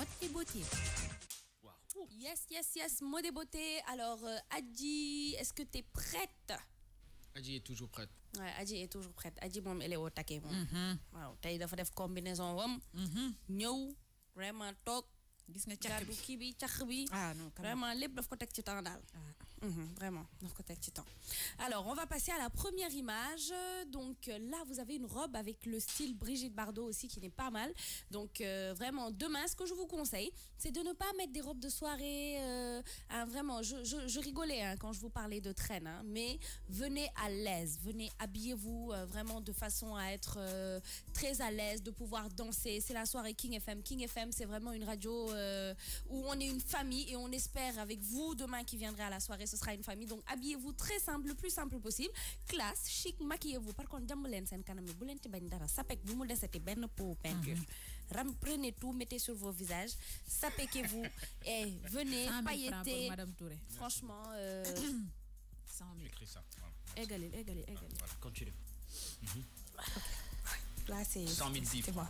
mode et beauté. Wow. Yes, mode et beauté. Alors, Adji, est-ce que tu es prête? Adji est toujours prête. Ouais, Adji est toujours prête. Adji, elle est au taquet. Wow, tu as fait combinaison. Ñëw, vraiment top. Gis nga caq bi kii bi caq bi vraiment lépp daf ko teg ci temps daal vraiment daf ko teg ci temps. Alors on va passer à la première image. Donc là vous avez une robe avec le style Brigitte Bardot aussi qui n'est pas mal. Donc vraiment demain ce que je vous conseille c'est de ne pas mettre des robes de soirée vraiment je rigolais quand je vous parlais de traîne mais venez à l'aise, venez habillez-vous vraiment de façon à être très à l'aise, de pouvoir danser. C'est la soirée King FM. King FM c'est vraiment une radio où on est une famille et on espère avec vous demain qui viendrez à la soirée ce sera une famille. Donc habillez-vous très simple, le plus simple possible, classe, chic, maquillez-vous. Par contre jàmm leen seen kanam bu leen ci bañ dara sapek bu mu desati benn pot peinture. Prenez tout, mettez sur vos visages, sapekez-vous et venez pailleter. Madame Touré. Franchement 100 000. Écris ça. Égalez. Voilà, continue. Là c'est 100 000 c'est bon.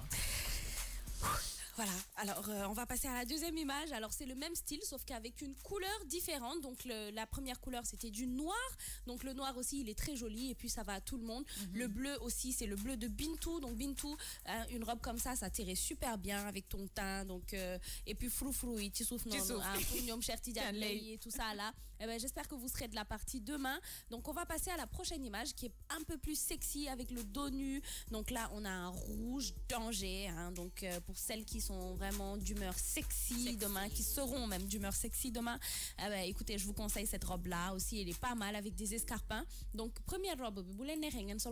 Voilà, alors on va passer à la deuxième image. Alors c'est le même style sauf qu'avec une couleur différente. Donc la première couleur c'était du noir. Donc le noir aussi il est très joli et puis ça va à tout le monde. Le bleu aussi c'est le bleu de Bintou. Donc Bintou, une robe comme ça t'irait super bien avec ton teint. Donc et puis froufrou et tissouf et tout ça là. Eh ben, j'espère que vous serez de la partie demain. Donc on va passer à la prochaine image qui est un peu plus sexy avec le dos nu. Donc là on a un rouge danger donc pour celles qui sont vraiment d'humeur sexy demain, qui seront même d'humeur sexy demain, écoutez, je vous conseille cette robe-là aussi, elle est pas mal avec des escarpins. Donc, première robe,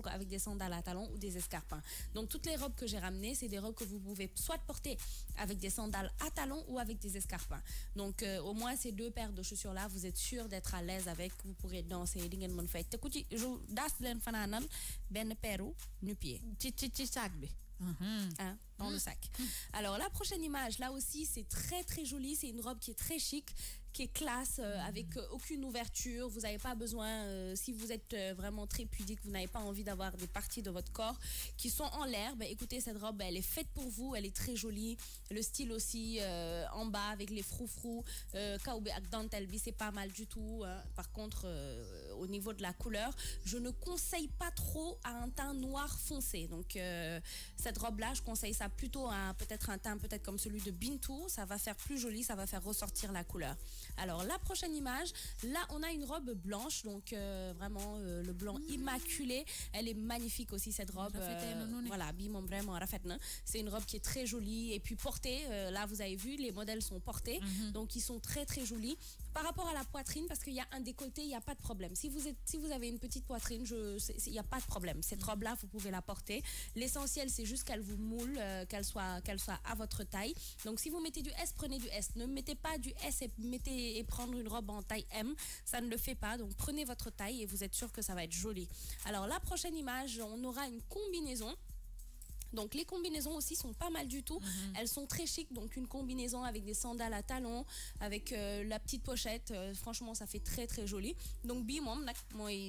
avec des sandales à talons ou des escarpins. Donc, toutes les robes que j'ai ramenées, c'est des robes que vous pouvez soit porter avec des sandales à talons ou avec des escarpins. Donc, au moins, ces deux paires de chaussures-là, vous êtes sûr d'être à l'aise avec, vous pourrez danser, dans le sac. Alors la prochaine image, là aussi c'est très très joli, c'est une robe qui est très chic, qui est classe, avec aucune ouverture. Vous n'avez pas besoin, si vous êtes vraiment très pudique, vous n'avez pas envie d'avoir des parties de votre corps qui sont en l'air, écoutez, cette robe elle est faite pour vous, elle est très jolie. Le style aussi en bas avec les froufrous, kaoube ak dentelle bi, c'est pas mal du tout. Par contre au niveau de la couleur, je ne conseille pas trop à un teint noir foncé. Donc cette robe là, je conseille ça plutôt à peut-être un teint peut-être comme celui de Bintou, ça va faire plus joli, ça va faire ressortir la couleur. Alors la prochaine image, là on a une robe blanche, donc vraiment le blanc immaculé, elle est magnifique aussi cette robe. Voilà, bimom vraiment rafetna. C'est une robe qui est très jolie et puis portée, là vous avez vu les modèles sont portés, donc ils sont très très jolis. Par rapport à la poitrine, parce qu'il y a un décolleté, il n'y a pas de problème. Si vous avez une petite poitrine, il n'y a pas de problème. Cette robe-là, vous pouvez la porter. L'essentiel, c'est juste qu'elle vous moule, qu'elle soit à votre taille. Donc, si vous mettez du S, prenez du S. Ne mettez pas du S et prendre une robe en taille M. Ça ne le fait pas. Donc, prenez votre taille et vous êtes sûr que ça va être joli. Alors, la prochaine image, on aura une combinaison. Donc les combinaisons aussi sont pas mal du tout. Elles sont très chic. Donc une combinaison avec des sandales à talons, avec la petite pochette. Franchement, ça fait très très joli. Donc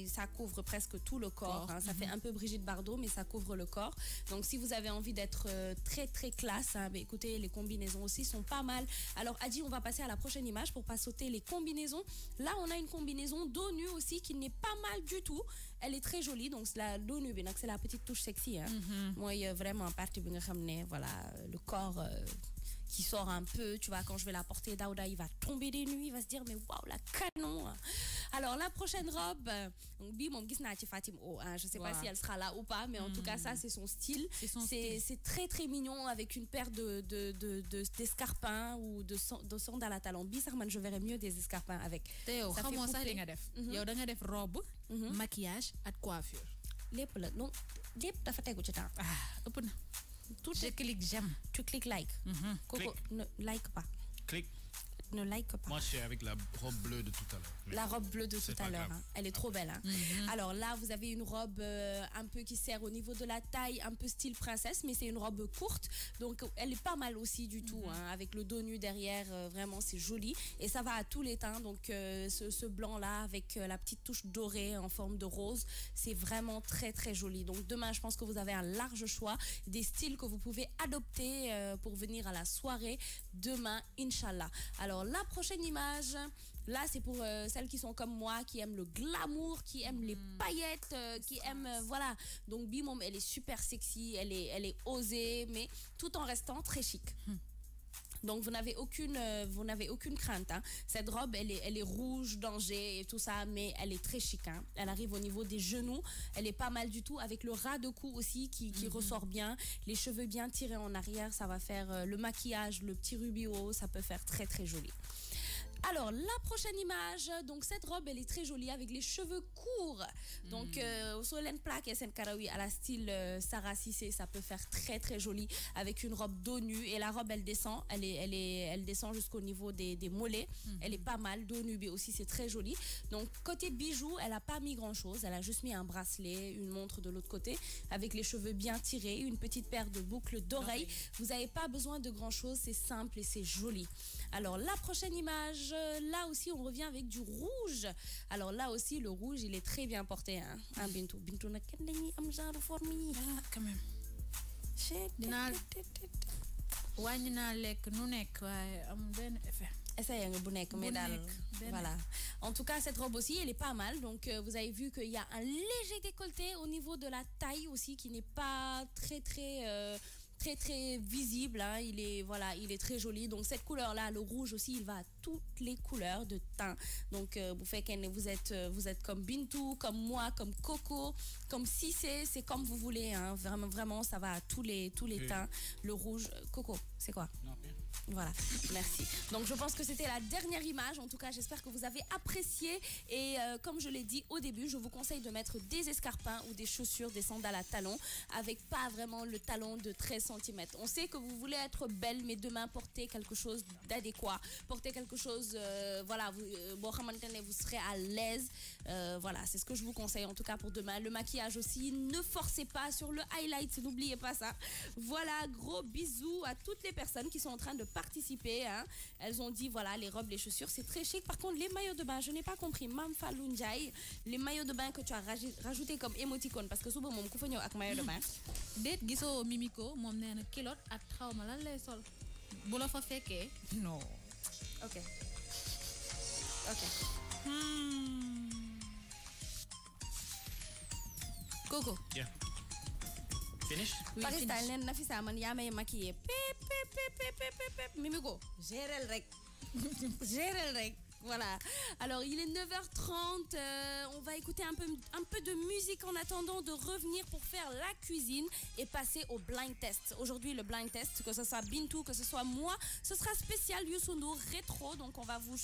ça couvre presque tout le corps. Ça fait un peu Brigitte Bardot, mais ça couvre le corps. Donc si vous avez envie d'être très très classe, écoutez, les combinaisons aussi sont pas mal. Alors Adji, on va passer à la prochaine image pour pas sauter les combinaisons. Là, on a une combinaison dos nu aussi qui n'est pas mal du tout. Elle est très jolie. Donc la dos nu, c'est la petite touche sexy. Moi, vraiment en partie voilà le corps qui sort un peu, tu vois, quand je vais la porter, Daouda il va tomber des nuits, il va se dire mais waouh la canon. Alors la prochaine robe, je sais pas si elle sera là ou pas, mais en tout cas ça c'est son style. C'est très très mignon avec une paire d'escarpins ou de sandales à talons. Bizarrement je verrais mieux des escarpins avec. Théo, comment ça li nga def? Yow da nga def robe, maquillage ak coiffure. Lépp la non lépp dafa tegu ci temps. Ëpp na. Tout je clique j'aime. Tu cliques like. Coco ne like pas. Clique. ne like pas. Moi, je suis avec la robe bleue de tout à l'heure. Mais La robe bleue de tout c'est à pas l'heure, grave. hein. Elle est trop belle, hein. Alors là, vous avez une robe un peu qui sert au niveau de la taille, un peu style princesse, mais c'est une robe courte, donc elle est pas mal aussi du tout, hein, avec le dos nu derrière, vraiment c'est joli, et ça va à tous les teints, donc ce blanc-là avec la petite touche dorée en forme de rose, c'est vraiment très très joli. Donc demain, je pense que vous avez un large choix des styles que vous pouvez adopter pour venir à la soirée demain, Inch'Allah. Alors la prochaine image, là c'est pour celles qui sont comme moi, qui aiment le glamour, qui aiment les paillettes, qui aiment voilà. Donc Bimom, elle est super sexy, elle est osée, mais tout en restant très chic. Donc vous n'avez aucune crainte, hein. Cette robe, elle est rouge, danger et tout ça, mais elle est très chic, hein. Elle arrive au niveau des genoux, elle est pas mal du tout, avec le ras de cou aussi qui ressort bien, les cheveux bien tirés en arrière, ça va faire le maquillage, le petit rubio, ça peut faire très très joli. Alors, la prochaine image, donc cette robe, elle est très jolie avec les cheveux courts. Donc, sur l'en plaque et karawi à la style Sarah Cissé, ça peut faire très très joli avec une robe dos nu. Et la robe, elle descend, elle descend jusqu'au niveau des mollets. Elle est pas mal, dos nu, mais aussi c'est très joli. Donc, côté bijoux, elle a pas mis grand chose. Elle a juste mis un bracelet, une montre de l'autre côté, avec les cheveux bien tirés, une petite paire de boucles d'oreilles. Vous n'avez pas besoin de grand chose, c'est simple et c'est joli. Alors, la prochaine image, là aussi, on revient avec du rouge. Alors là aussi, le rouge, il est très bien porté, hein. Bintou. Bintou, na ken dañuy am genre forme yi. Ah, quand même. dinaa wàññi naa lekk nu nekk waaye amul benn effet. Essayez un bonnet, mais voilà. En tout cas, cette robe aussi, elle est pas mal. Donc, vous avez vu qu'il y a un léger décolleté au niveau de la taille aussi, qui n'est pas très visible, hein. Il est très joli. Donc cette couleur là, le rouge aussi, il va à toutes les couleurs de teint. Donc vous faites que vous êtes comme Bintou, comme moi, comme Coco, comme Cissé, c'est comme vous voulez, hein. Vraiment ça va à tous les teints. Le rouge, Coco, c'est quoi? Non, rien. Voilà, merci. Donc je pense que c'était la dernière image. En tout cas, j'espère que vous avez apprécié. Et comme je l'ai dit au début, je vous conseille de mettre des escarpins ou des chaussures, des sandales à talons, avec pas vraiment le talon de 13 cm. On sait que vous voulez être belle, mais demain, portez quelque chose d'adéquat. Portez quelque chose, voilà, vous serez à l'aise. Voilà, c'est ce que je vous conseille en tout cas pour demain. Le maquillage aussi, ne forcez pas sur le highlight, n'oubliez pas ça. Voilà, gros bisous à toutes les personnes qui sont en train de participer, hein. Elles ont dit voilà, les robes, les chaussures, c'est très chic. Par contre, les maillots de bain, je n'ai pas compris. Mam Fallou Ndiaye, les maillots de bain que tu as rajouté comme émoticône, parce que souvent mon ku fa ñëw ak maillot de bain. déet gisoo Mimiko moom nee na kilote ak xawma lan lay sol bu la fa fekkee non. Ok. Coco. Yeah. Finish? Parista nen Nafisa man yaa may maquillé. Pep. Mimiko, gérel rek. Voilà. Alors, il est 9h30. On va écouter un peu de musique en attendant de revenir pour faire la cuisine et passer au blind test. Aujourd'hui, le blind test, que ce soit Bintou, que ce soit moi, ce sera spécial Youssou N'Dour rétro. Donc, on va vous